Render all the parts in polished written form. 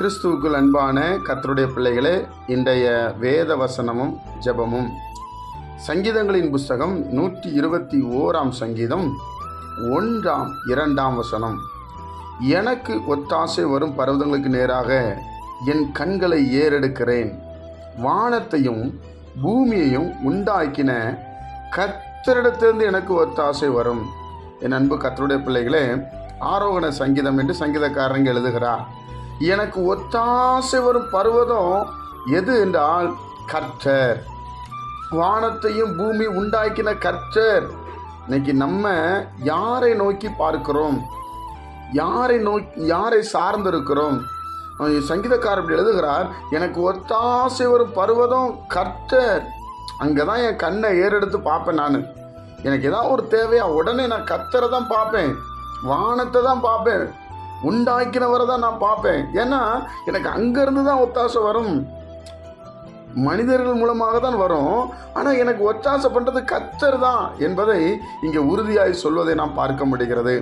கிறிஸ்துவுக்குள் அன்பான கர்த்தருடைய பிள்ளைகளே, இன்றைய வேத வசனமும் ஜெபமும் சங்கீதங்களின் புஸ்தகம் 121 சங்கீதம் 1 2 வசனம். எனக்கு ஒத்தாசை வரும் பர்வதங்களுக்கு நேராக என் கண்களை ஏறெடுக்கிறேன். வானத்தையும் பூமியையும் உண்டாக்கின கர்த்தரிடத்திலிருந்து எனக்கு ஒத்தாசை வரும். என் அன்பு கர்த்தருடைய பிள்ளைகளே, ஆரோகண சங்கீதம் என்று சங்கீதக்காரங்க எழுதுகிறார். எனக்கு ஒத்தாசை வரும் பர்வதம் எது என்றால் கர்த்தர். வானத்தையும் பூமி உண்டாக்கின கர்த்தர். இன்னைக்கு நம்ம யாரை நோக்கி பார்க்கிறோம்? யாரை சார்ந்திருக்கிறோம்? சங்கீதக்காரர் எழுதுகிறார், எனக்கு ஒத்தாசை வரும் பர்வதம் கர்த்தர். அங்கதான் என் கண்ணை ஏறெடுத்து பார்ப்பேன். நான் எனக்கு ஏதாவது ஒரு தேவையா உடனே நான் கர்த்தரை தான் பார்ப்பேன், வானத்தை தான் பார்ப்பேன், உண்டாக்கினவரை தான் நான் பார்ப்பேன். ஏன்னா எனக்கு அங்கிருந்து தான் ஒத்தாசை வரும். மனிதர்கள் மூலமாக தான் வரும், ஆனால் எனக்கு ஒத்தாசை பண்ணுறது கர்த்தர் தான் என்பதை இங்கே உறுதியாய் சொல்வதை நாம் பார்க்க முடிகிறது.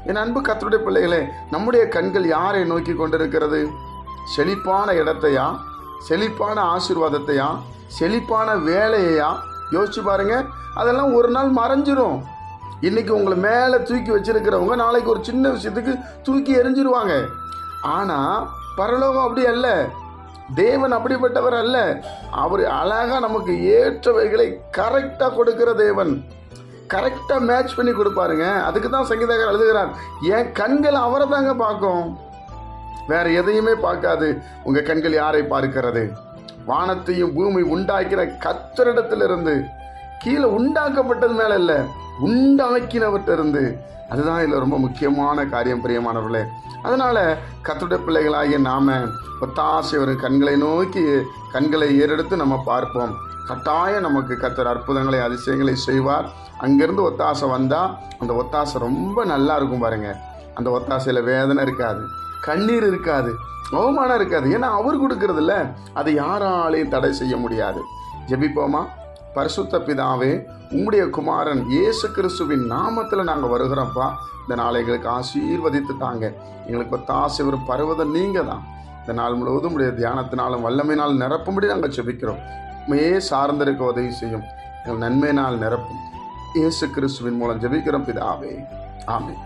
என் அன்பு கர்த்தருடைய பிள்ளைகளே, நம்முடைய கண்கள் யாரை நோக்கி கொண்டிருக்கிறது? செழிப்பான இடத்தையா, செழிப்பான ஆசீர்வாதத்தையா, செழிப்பான வேலையா? யோசிச்சு பாருங்க. அதெல்லாம் ஒரு நாள் மறைஞ்சிரும். இன்னைக்கு உங்களை மேலே தூக்கி வச்சிருக்கிறவங்க நாளைக்கு ஒரு சின்ன விஷயத்துக்கு தூக்கி எறிஞ்சிருவாங்க. ஆனால் பரலோகம் அப்படி அல்ல. தேவன் அப்படிப்பட்டவர் அல்ல. அவர் அழகாக நமக்கு ஏற்றவைகளை கரெக்டாக கொடுக்கிற தேவன். கரெக்டாக மேட்ச் பண்ணி கொடுப்பாருங்க. அதுக்கு தான் சங்கீதக்காரர் எழுதுகிறார், என் கண்கள் அவரை தாங்க பார்க்கும், வேற எதையுமே பார்க்காது. உங்கள் கண்கள் யாரை பார்க்கிறது? வானத்தையும் பூமி உண்டாக்கிற கர்த்தரிடத்திலிருந்து, கீழே உண்டாக்கப்பட்டது மேலே இல்லை, உண்டாக்கினவற்றிருந்து. அதுதான் இதில் ரொம்ப முக்கியமான காரியம், பிரியமானவர்களே. அதனால் கர்த்தருடைய பிள்ளைகளாகிய நாம ஒத்தாசை வரும் கண்களை நோக்கி கண்களை ஏறெடுத்து நம்ம பார்ப்போம். கட்டாயம் நமக்கு கர்த்தர் அற்புதங்களை அதிசயங்களை செய்வார். அங்கேருந்து ஒத்தாசை வந்தால் அந்த ஒத்தாசை ரொம்ப நல்லா இருக்கும் பாருங்க. அந்த ஒத்தாசையில் வேதனை இருக்காது, கண்ணீர் இருக்காது, அவமானம் இருக்காது. ஏன்னா அவர் கொடுக்கறதில்ல, அதை யாராலையும் தடை செய்ய முடியாது. ஜெபிப்போமா? பரிசுத்த பிதாவே, உம்முடைய குமாரன் இயேசு கிறிஸ்துவின் நாமத்தில் நாங்கள் வருகிறோம்ப்பா. இந்த நாளை எங்களுக்கு ஆசீர்வதித்து தாங்க. எங்களுக்கு ஒத்தாசை வரும் பர்வதம் நீங்கள் தான். இந்த நாள் முழுவதும் உடைய தியானத்தினாலும் வல்லமையினால் நிரப்பும்படி நாங்கள் ஜெபிக்கிறோம். உண்மையே சார்ந்திருக்க உதவி செய்யும். எங்கள் நன்மையினால் நிரப்பும். இயேசு கிறிஸ்துவின் மூலம் ஜெபிக்கிறோம் பிதாவே, ஆமென்.